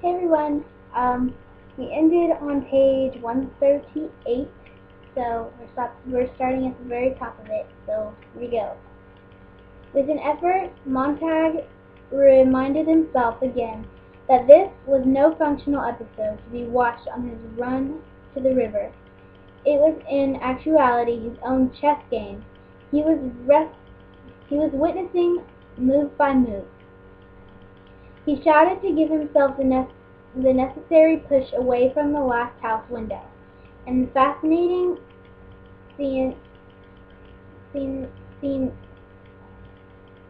Hey everyone, we ended on page 138, so we're starting at the very top of it, so here we go. With an effort, Montag reminded himself again that this was no functional episode to be watched on his run to the river. It was in actuality his own chess game. He was witnessing move by move. He shouted to give himself the necessary push away from the last house window, and the fascinating scene, scene, scene,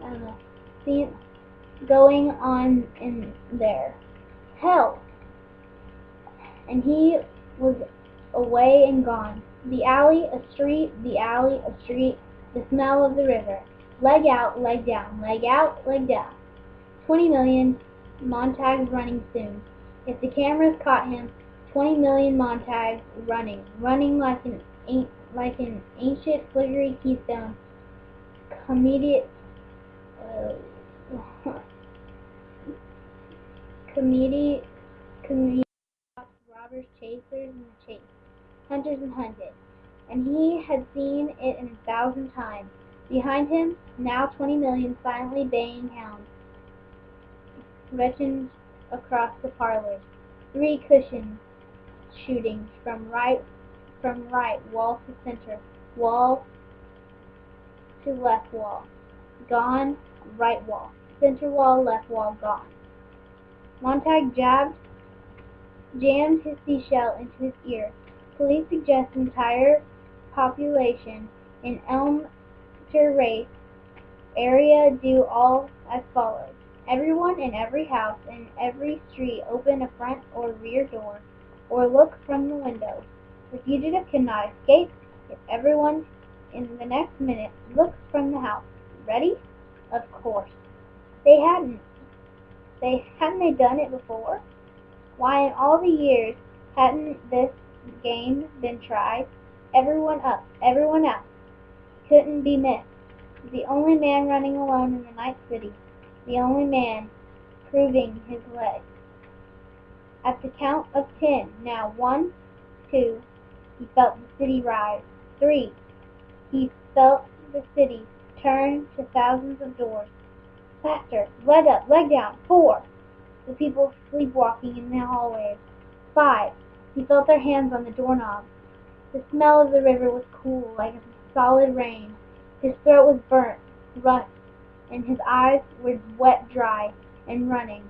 I don't know, scene going on in there. Hell! And he was away and gone. The alley, a street, the alley, a street, the smell of the river. Leg out, leg down, leg out, leg down. 20 million Montags running soon. If the cameras caught him, 20 million Montags running like an ancient flickery keystone. Comedic, comedy, robbers, chasers in the chase, hunters and hunted, and he had seen it 1,000 times. Behind him, now 20 million silently baying hounds retched across the parlors. 3 cushions shootings from right, wall to center, wall to left wall. Gone, right wall. Center wall, left wall, gone. Montag jammed his seashell into his ear. Police suggest entire population in Elm Terrace area do all as follows. Everyone in every house in every street open a front or rear door, or look from the windows. The fugitive cannot escape if everyone in the next minute looks from the house. Ready? Of course. They hadn't they done it before? Why, in all the years hadn't this game been tried? Everyone up, everyone out. Couldn't be missed. The only man running alone in the night city. The only man proving his legs. At the count of 10, now 1, 2, he felt the city rise. 3, he felt the city turn to thousands of doors. Faster, leg up, leg down. 4, the people sleepwalking in the hallways. 5, he felt their hands on the doorknobs. The smell of the river was cool, like a solid rain. His throat was burnt, rust, and his eyes were wet dry and running.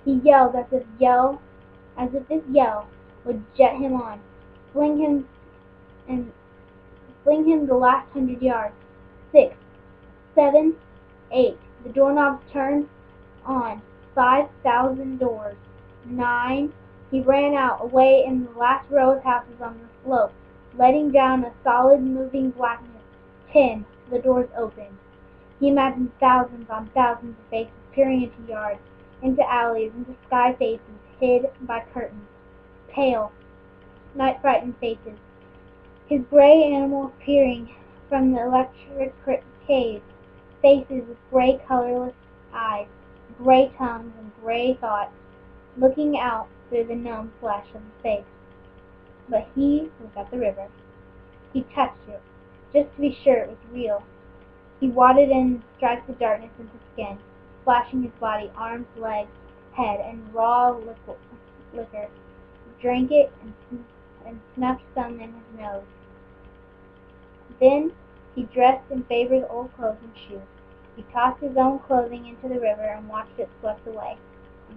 He yelled as if this yell would jet him on, fling him the last 100 yards. 6, 7, 8. The doorknobs turned on 5,000 doors. 9. He ran out, away in the last row of houses on the slope, letting down a solid moving blackness. 10. The doors opened. He imagined thousands on thousands of faces peering into yards, into alleys, into sky faces hid by curtains. Pale, night-frightened faces. His gray animals peering from the electric caves. Faces with gray, colorless eyes, gray tongues, and gray thoughts, looking out through the numb flesh of the face. But he was at the river. He touched it, just to be sure it was real. He waded in and striked the darkness into skin, splashing his body, arms, legs, head, and raw liquor. Drank it and snuffed some in his nose. Then he dressed in Faber's old clothes and shoes. He tossed his own clothing into the river and watched it swept away.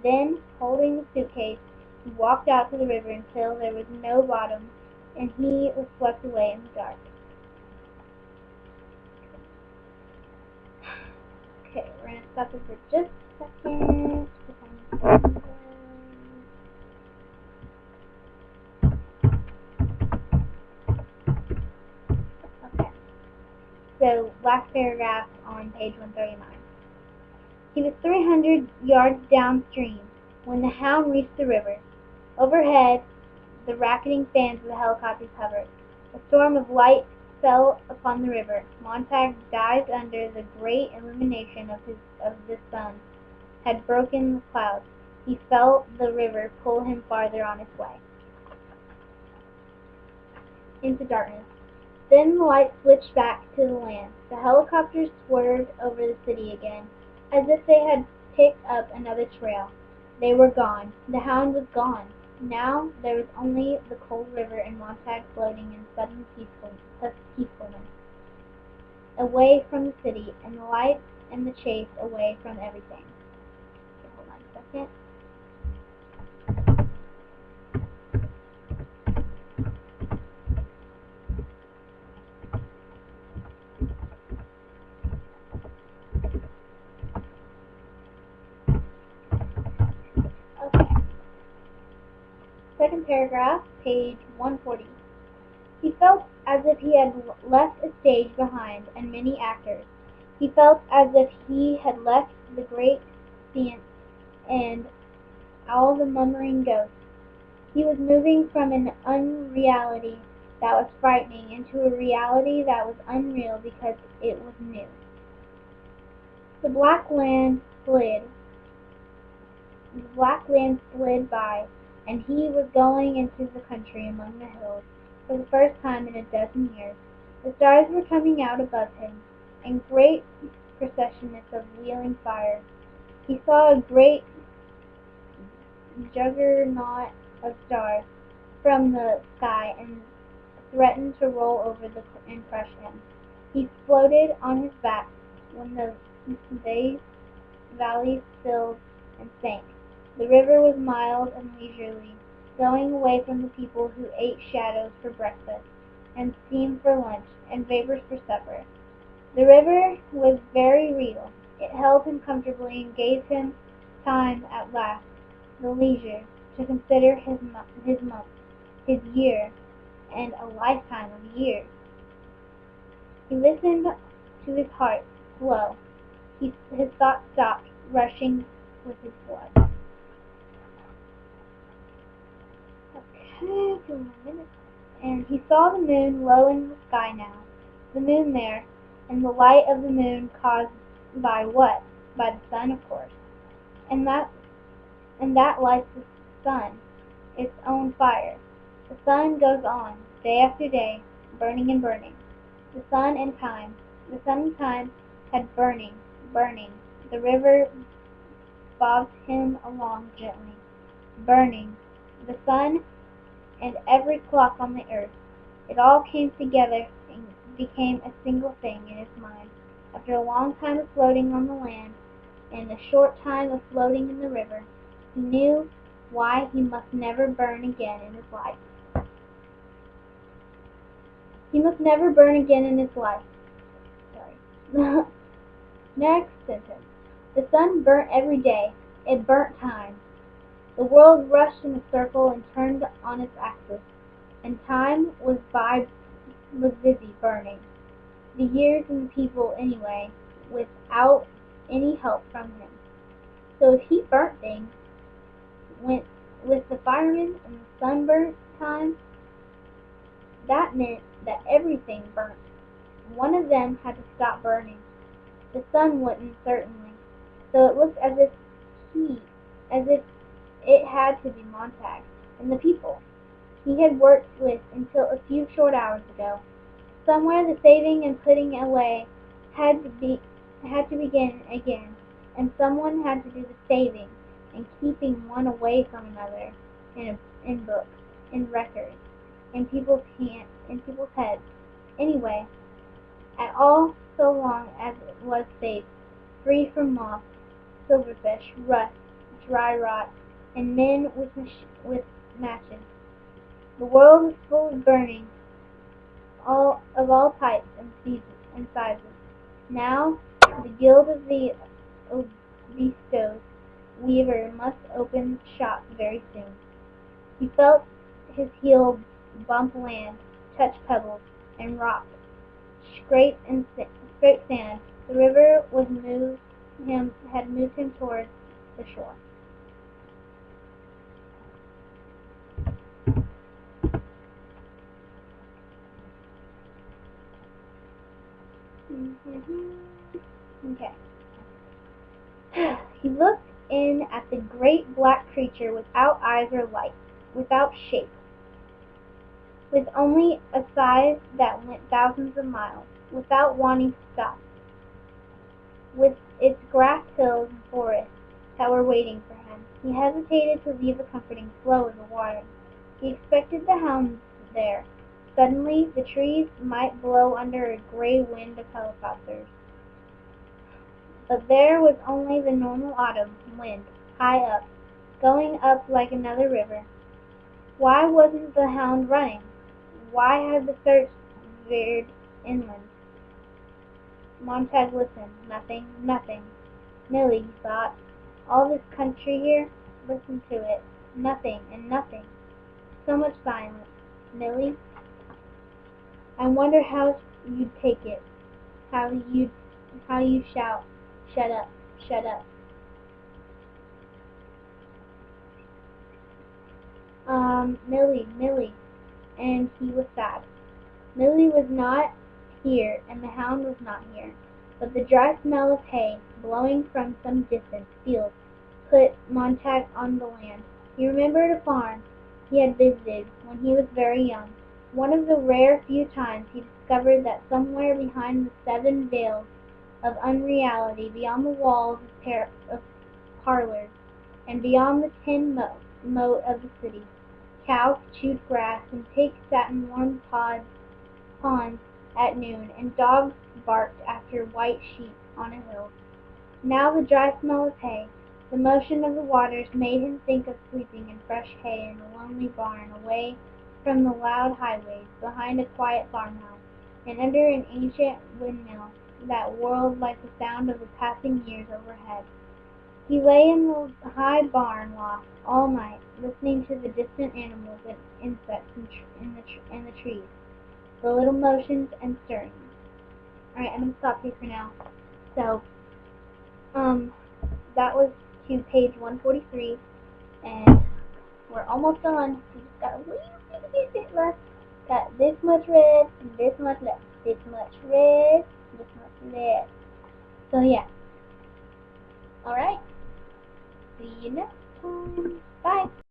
Then, holding the suitcase, he walked out to the river until there was no bottom, and he was swept away in the dark. Okay, we're going to stop this for just a second. Okay, so last paragraph on page 139. He was 300 yards downstream when the hound reached the river. Overhead, the racketing fans of the helicopters hovered. A storm of light fell upon the river. Montag dived under the great illumination of the sun, had broken the clouds. he felt the river pull him farther on its way, into darkness. Then the light switched back to the land. The helicopters swerved over the city again, as if they had picked up another trail. They were gone. The hound was gone. Now there was only the cold river and Montag floating in sudden peacefulness, away from the city and the lights and the chase, away from everything. Okay, hold on a second. Okay. Second paragraph, page 140. He felt as if he had left a stage behind and many actors. He felt as if he had left the great dance and all the murmuring ghosts. He was moving from an unreality that was frightening into a reality that was unreal because it was new. The black land slid by, and he was going into the country among the hills for the first time in a dozen years. The stars were coming out above him, in great processions of wheeling fire. He saw a great juggernaut of stars from the sky and threatened to roll over and crush him. He floated on his back when the valleys filled and sank. The river was mild and leisurely, going away from the people who ate shadows for breakfast, and steam for lunch, and vapors for supper. The river was very real. It held him comfortably and gave him time at last, the leisure, to consider his month, his year, and a lifetime of years. He listened to his heart slow. His thoughts stopped rushing with his blood. Okay, 2 more minutes. And he saw the moon low in the sky now. The moon there, and the light of the moon caused by what? By the sun, of course. And that lights the sun, its own fire. The sun goes on, day after day, burning and burning. The sun and time had burning. The river bobbed him along gently, burning. The sun and every clock on the earth. It all came together and became a single thing in his mind. After a long time of floating on the land, and a short time of floating in the river, he knew why he must never burn again in his life. He must never burn again in his life. Sorry. Next sentence. The sun burnt every day. It burnt time. The world rushed in a circle and turned on its axis, and time was busy burning. The years and the people anyway, without any help from him. So if he burnt things, went with the firemen and the sunburnt time, that meant that everything burnt. One of them had to stop burning. The sun wouldn't, certainly. So it looked as if it had to be Montag and the people he had worked with until a few short hours ago. Somewhere the saving and putting away had to begin again, and someone had to do the saving and keeping one away from another in books, in records, in people's heads. Anyway, at all so long as it was safe, free from moth, silverfish, rust, dry rot, and men with matches. The world was full of burning, of all types and sizes. Now, the guild of the Obistos weaver must open shop very soon. He felt his heel bump land, touch pebbles and rocks, scrape sand. The river had moved him towards the shore. Okay. He looked in at the great black creature without eyes or light, without shape, with only a size that went thousands of miles, without wanting to stop, with its grass hills and forests that were waiting for him. He hesitated to leave the comforting flow of the water. He expected the hounds there. Suddenly the trees might blow under a gray wind of helicopters. But there was only the normal autumn wind, high up, going up like another river. Why wasn't the hound running? Why had the search veered inland? Montag listened. Nothing, nothing. Milly, he thought. All this country here, listen to it. Nothing and nothing. So much silence. Milly, I wonder how you'd take it. How you shout, shut up, shut up. Milly, Milly, and he was sad. Milly was not here, and the hound was not here, but the dry smell of hay, blowing from some distant field, put Montag on the land. He remembered a farm he had visited when he was very young, one of the rare few times he discovered that somewhere behind the seven veils of unreality, beyond the walls of parlors, and beyond the tin moat of the city, cows chewed grass, and pigs sat in warm ponds at noon, and dogs barked after white sheep on a hill. Now the dry smell of hay, the motion of the waters, made him think of sleeping in fresh hay in a lonely barn away from the loud highways, behind a quiet farmhouse, and under an ancient windmill that whirled like the sound of the passing years overhead. He lay in the high barn loft all night, listening to the distant animals and insects in the trees, the little motions and stirrings. Alright, I'm going to stop here for now. So, that was to page 143, and we're almost done. We just got a little bit left. Got this much read, and this much left. This much read, this much left. So, yeah. Alright. See you next time. Bye.